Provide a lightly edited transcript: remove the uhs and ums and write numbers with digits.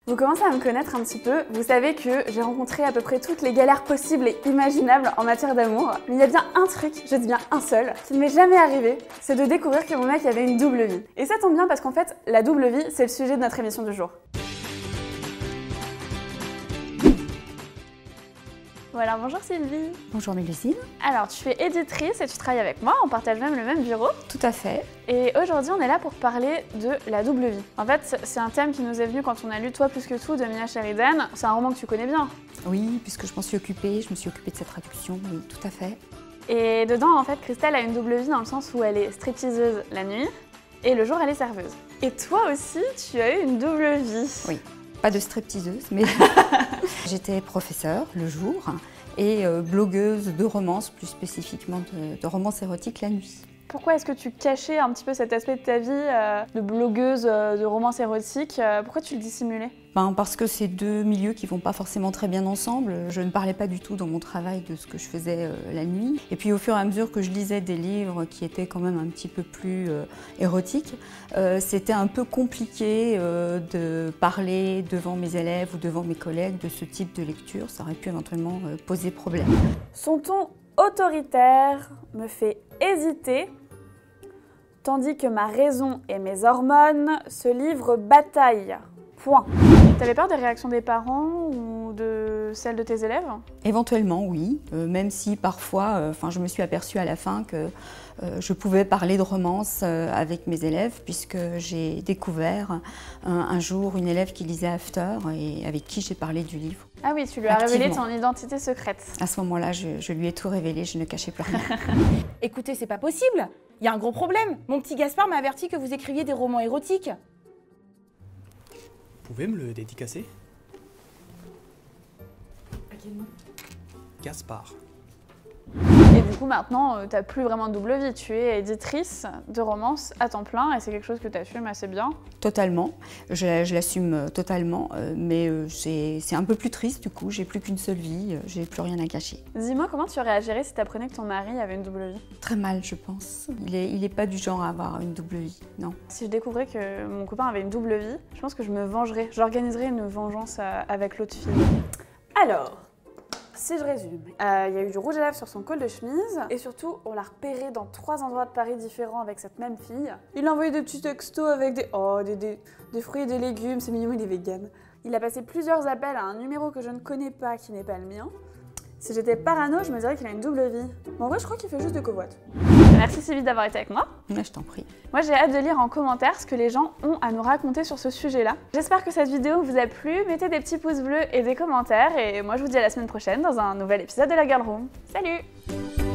Vous commencez à me connaître un petit peu, vous savez que j'ai rencontré à peu près toutes les galères possibles et imaginables en matière d'amour. Mais il y a bien un truc, je dis bien un seul, qui ne m'est jamais arrivé, c'est de découvrir que mon mec avait une double vie. Et ça tombe bien parce qu'en fait, la double vie, c'est le sujet de notre émission du jour. Voilà, bonjour Sylvie. Bonjour Mélusine. Alors, tu es éditrice et tu travailles avec moi, on partage même le même bureau. Tout à fait. Et aujourd'hui, on est là pour parler de la double vie. En fait, c'est un thème qui nous est venu quand on a lu Toi plus que tout de Mia Sheridan. C'est un roman que tu connais bien. Oui, puisque je me suis occupée de cette traduction, oui, tout à fait. Et dedans, en fait, Christelle a une double vie dans le sens où elle est stripteaseuse la nuit et le jour, elle est serveuse. Et toi aussi, tu as eu une double vie. Oui, pas de stripteaseuse, mais j'étais professeure le jour et blogueuse de romances, plus spécifiquement de romances érotiques la nuit. Pourquoi est-ce que tu cachais un petit peu cet aspect de ta vie de blogueuse de romances érotiques? Pourquoi tu le dissimulais? Parce que c'est deux milieux qui vont pas forcément très bien ensemble. Je ne parlais pas du tout dans mon travail de ce que je faisais la nuit. Et puis au fur et à mesure que je lisais des livres qui étaient quand même un petit peu plus érotiques, c'était un peu compliqué de parler devant mes élèves ou devant mes collègues de ce type de lecture. Ça aurait pu éventuellement poser problème. Son ton autoritaire me fait hésiter, tandis que ma raison et mes hormones se livrent bataille. Point. T'avais peur des réactions des parents ou de celles de tes élèves? Éventuellement, oui, même si parfois, je me suis aperçue à la fin que je pouvais parler de romance avec mes élèves, puisque j'ai découvert un jour une élève qui lisait After et avec qui j'ai parlé du livre. Ah oui, tu lui as révélé ton identité secrète. À ce moment-là, je lui ai tout révélé, je ne cachais plus rien. Écoutez, c'est pas possible. Il y a un gros problème. Mon petit Gaspard m'a averti que vous écriviez des romans érotiques. Vous pouvez me le dédicacer? À quel nom? Gaspard. Et du coup, maintenant, t'as plus vraiment de double vie. Tu es éditrice de romances à temps plein et c'est quelque chose que tu assumes assez bien. Totalement. Je l'assume totalement, mais c'est un peu plus triste du coup. J'ai plus qu'une seule vie, j'ai plus rien à cacher. Dis-moi, comment tu réagirais si t'apprenais que ton mari avait une double vie? Très mal, je pense. Il est pas du genre à avoir une double vie, non. Si je découvrais que mon copain avait une double vie, je pense que je me vengerais. J'organiserais une vengeance avec l'autre fille. Alors, si je résume, il y a eu du rouge à lèvres sur son col de chemise et surtout, on l'a repéré dans 3 endroits de Paris différents avec cette même fille. Il a envoyé des petits textos avec des fruits et des légumes, c'est mignon, il est vegan. Il a passé plusieurs appels à un numéro que je ne connais pas, qui n'est pas le mien. Si j'étais parano, je me dirais qu'il a une double vie. Mais en vrai, je crois qu'il fait juste des covoites. Merci Sylvie d'avoir été avec moi. Mais je t'en prie. Moi, j'ai hâte de lire en commentaire ce que les gens ont à nous raconter sur ce sujet-là. J'espère que cette vidéo vous a plu. Mettez des petits pouces bleus et des commentaires. Et moi, je vous dis à la semaine prochaine dans un nouvel épisode de la Girl Room. Salut!